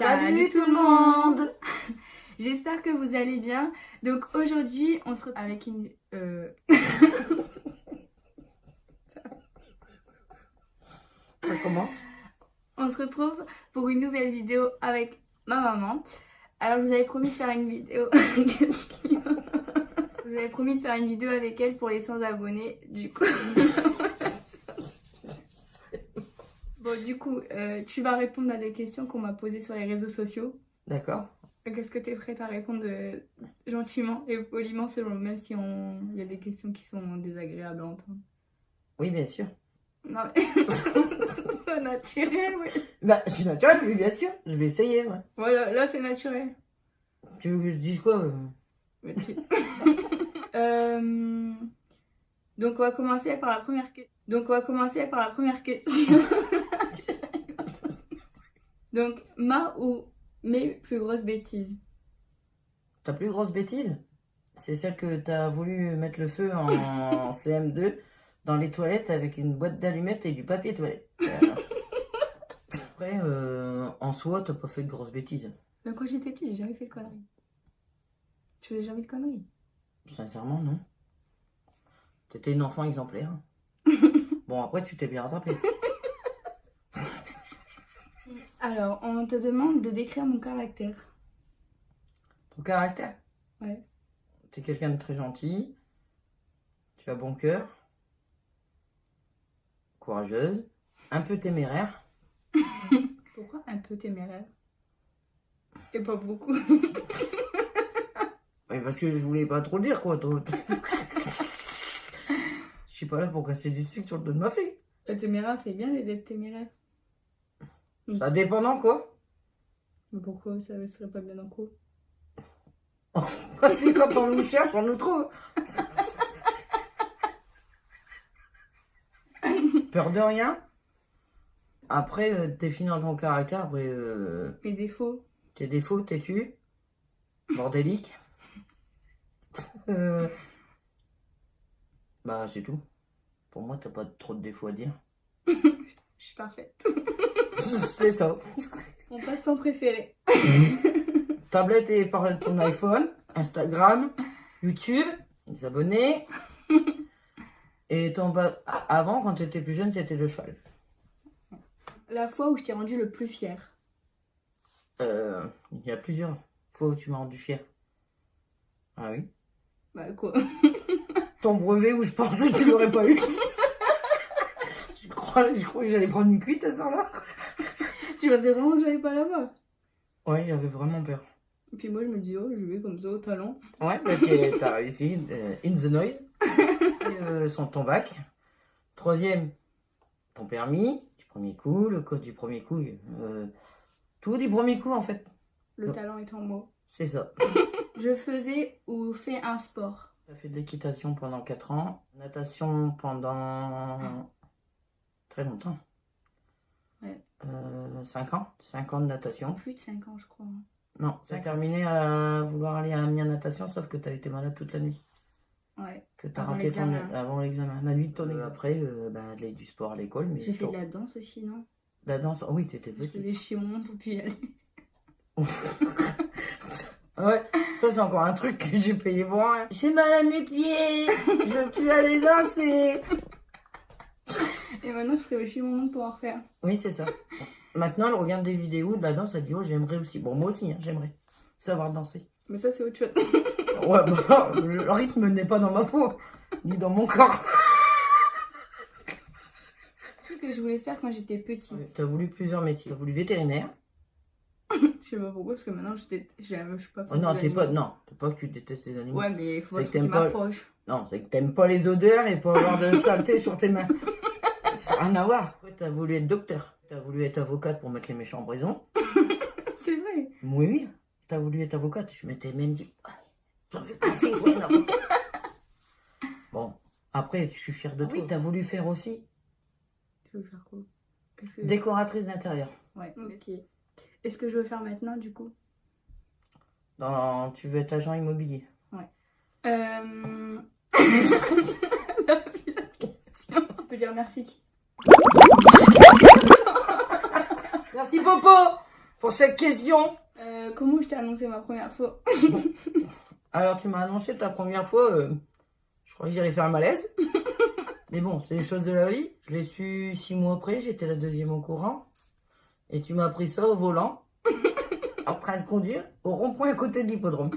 Salut tout le monde. J'espère que vous allez bien. Donc aujourd'hui, on se retrouve avec une... On commence. On se retrouve pour une nouvelle vidéo avec ma maman. Alors je vous avais promis de faire une vidéo... Je vous avais promis de faire une vidéo avec elle pour les 100 abonnés. Du coup... Bon, du coup, tu vas répondre à des questions qu'on m'a posées sur les réseaux sociaux. D'accord. Est-ce que tu es prête à répondre gentiment et poliment, selon même si il y a des questions qui sont désagréables à entendre? Oui, bien sûr. Non, c'est pas naturel, oui. Bah, c'est naturel, oui, bien sûr. Je vais essayer, ouais. Voilà, là, c'est naturel. Tu veux que je dise quoi Mais tu- Donc, on va commencer par la première question. Donc, ma ou mes plus grosses bêtises? Ta plus grosse bêtise, c'est celle que t'as voulu mettre le feu en CM2 dans les toilettes avec une boîte d'allumettes et du papier toilette. Après, en soi, t'as pas fait de grosses bêtises. Donc, quand j'étais petite, j'ai jamais fait de conneries. Je faisais jamais de conneries. Sincèrement, non. T'étais une enfant exemplaire. Bon, après, tu t'es bien rattrapé. Alors, on te demande de décrire mon caractère. Ton caractère? Ouais. T'es quelqu'un de très gentil. Tu as bon cœur. Courageuse. Un peu téméraire. Pourquoi un peu téméraire? Et pas beaucoup. Oui, parce que je voulais pas trop le dire, quoi. Je suis pas là pour casser du sucre sur le dos de ma fille. Être téméraire, c'est bien d'être téméraire. Ça dépend dans quoi. Mais pourquoi ça ne serait pas bien dans quoi? Parce que quand on nous cherche, on nous trouve. Peur de rien. Après, t'es fini dans ton caractère. Après, Mes défauts. tes défauts, têtu. Bordélique. Bah, c'est tout. Pour moi, t'as pas trop de défauts à dire. Je suis parfaite. C'est ça. Mon passe-temps préféré. Tablette et par ton iPhone, Instagram, YouTube, les abonnés. Et avant, quand tu étais plus jeune, c'était le cheval. La fois où je t'ai rendu le plus fier. Il y a plusieurs fois où tu m'as rendu fier. Ah oui? Bah quoi? Ton brevet où je pensais que tu l'aurais pas eu. Je crois que j'allais prendre une cuite à ce soir-là. Tu pensais vraiment que j'allais pas là-bas? Ouais, j'avais vraiment peur. Et puis moi je me dis, oh je vais comme ça au talent. Ouais, bah, t'as réussi. In the noise. Ton bac. Troisième, ton permis. Du premier coup, le code du premier coup. Tout du premier coup en fait. Le talent est en moi. C'est ça. Je faisais ou fais un sport. T'as fait de l'équitation pendant 4 ans. Natation pendant très longtemps. Ouais. 5 ans. 5 ans de natation. Plus de 5 ans je crois. Non, t'as D'accord. terminé à vouloir aller à la mienne natation, sauf que t'as été malade toute la nuit. Ouais. Que t'as Avant raté l'examen. avant l'examen. La nuit de ton examen. Après, du sport à l'école. Mais J'ai fait de la danse aussi, non? la danse. Oh oui, t'étais Je petite. faisais chier mon monde pour plus y aller. Ouais, ça c'est encore un truc que j'ai payé pour rien. J'ai mal à mes pieds, je veux plus aller danser. Et maintenant je fais chier mon monde pour en refaire. Oui, c'est ça. Maintenant, elle regarde des vidéos de la danse, elle dit oh j'aimerais aussi. Bon, moi aussi, hein, j'aimerais savoir danser. Mais ça c'est autre chose. Ouais, bah, le rythme n'est pas dans ma peau, ni dans mon corps. C'est ce que je voulais faire quand j'étais petite. T'as voulu plusieurs métiers. T'as voulu vétérinaire. Je sais pas pourquoi, parce que maintenant je suis pas Oh fan non, des t'es pas. animaux. Non, t'es pas que tu détestes les animaux. Ouais, mais il faut C'est pas que que tu t'aimes pas- m'approches. Non, c'est que t'aimes pas les odeurs et pas avoir de saleté sur tes mains. Ça n'a rien à voir. Après, t'as voulu être docteur. T'as voulu être avocate pour mettre les méchants en prison. C'est vrai. Oui, oui. T'as voulu être avocate. Je m'étais même dit, j'en veux pas faire une avocate. Bon, après, je suis fier de toi. Oui, t'as voulu faire aussi Tu veux faire quoi? Qu'est-ce que... décoratrice d'intérieur. Ouais, ok. Est-ce que je veux faire maintenant, du coup? Tu veux être agent immobilier. La question. On peut dire merci qui? Merci Popo. pour cette question. Comment je t'ai annoncé ma première fois? Alors, tu m'as annoncé ta première fois, je croyais que j'allais faire un malaise. Mais bon, c'est les choses de la vie. Je l'ai su 6 mois après, j'étais la deuxième au courant. Et tu m'as appris ça au volant, en train de conduire, au rond-point à côté de l'hippodrome.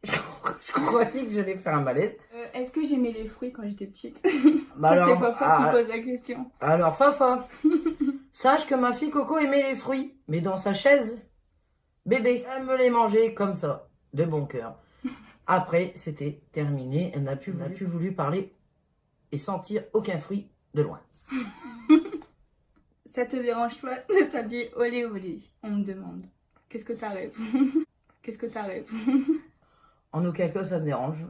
Je croyais que j'allais faire un malaise. Est-ce que j'aimais les fruits quand j'étais petite? Bah Ça, alors, c'est Fafa qui pose la question. Alors, Fafa, sache que ma fille Coco aimait les fruits, mais dans sa chaise, bébé, elle me les mangeait comme ça, de bon cœur. Après, c'était terminé, elle n'a plus voulu parler et sentir aucun fruit de loin. Ça te dérange pas de t'habiller olé olé? On me demande. Qu'est-ce que t'as répondu? Qu'est-ce que t'as répondu? En aucun cas, ça me dérange,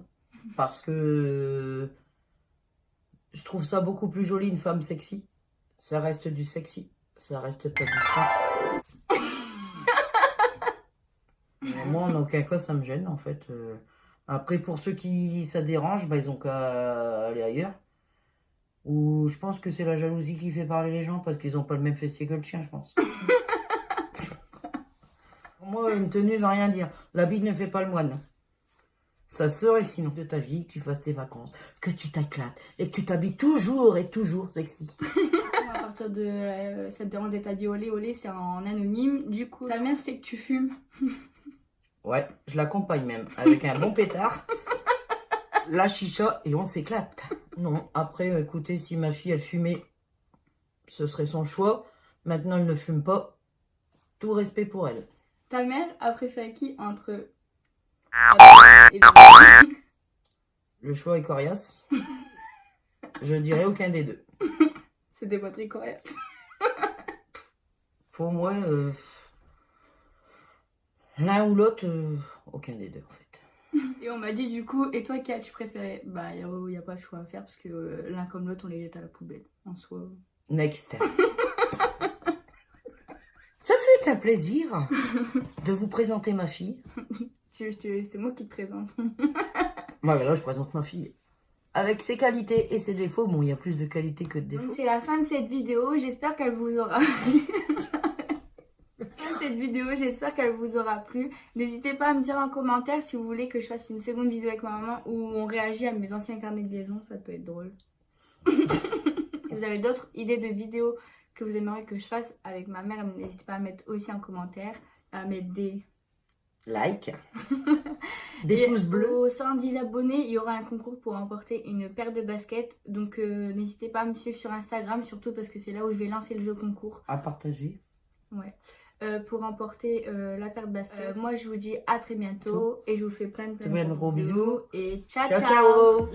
parce que je trouve ça beaucoup plus joli, une femme sexy. Ça reste du sexy, ça reste pas du chat. Moi, en aucun cas, ça me gêne, en fait. Après, pour ceux qui ça dérange, bah, ils ont qu'à aller ailleurs. Ou je pense que c'est la jalousie qui fait parler les gens, parce qu'ils n'ont pas le même fessier que le chien, je pense. Pour moi, une tenue ne veut rien dire. L'habit ne fait pas le moine. Ça serait sinon de ta vie que tu fasses tes vacances, que tu t'éclates et que tu t'habilles toujours et toujours sexy. À partir de ça te dérange d'être habillé olé olé, c'est en anonyme. Du coup, ta mère sait que tu fumes. Ouais, je l'accompagne même avec un bon pétard, la chicha et on s'éclate. Non, après, écoutez, si ma fille elle fumait, ce serait son choix. Maintenant, elle ne fume pas. Tout respect pour elle. Ta mère a préféré qui entre et Le choix est coriace. Je dirais aucun des deux. c'est des poteries coriaces. Pour moi, l'un ou l'autre, aucun des deux en fait. Et on m'a dit du coup, et toi qui as-tu préféré? Bah y a pas de choix à faire parce que l'un comme l'autre on les jette à la poubelle en soi. Next. Ça fait un plaisir de vous présenter ma fille. C'est moi qui te présente. Moi, là, je présente ma fille. Avec ses qualités et ses défauts, bon, il y a plus de qualités que de défauts. Donc c'est la fin de cette vidéo, j'espère qu'elle vous aura plu. Cette vidéo, j'espère qu'elle vous aura plu. N'hésitez pas à me dire en commentaire si vous voulez que je fasse une seconde vidéo avec ma maman où on réagit à mes anciens carnets de liaison, ça peut être drôle. Si vous avez d'autres idées de vidéos que vous aimeriez que je fasse avec ma mère, n'hésitez pas à mettre aussi en commentaire, à mettre des like, des pouces bleus. Aux 110 abonnés, il y aura un concours pour remporter une paire de baskets. Donc n'hésitez pas à me suivre sur Instagram, surtout parce que c'est là où je vais lancer le jeu concours. À partager. Ouais. Pour remporter la paire de baskets. Moi je vous dis à très bientôt et je vous fais plein de gros bisous. Et ciao ciao.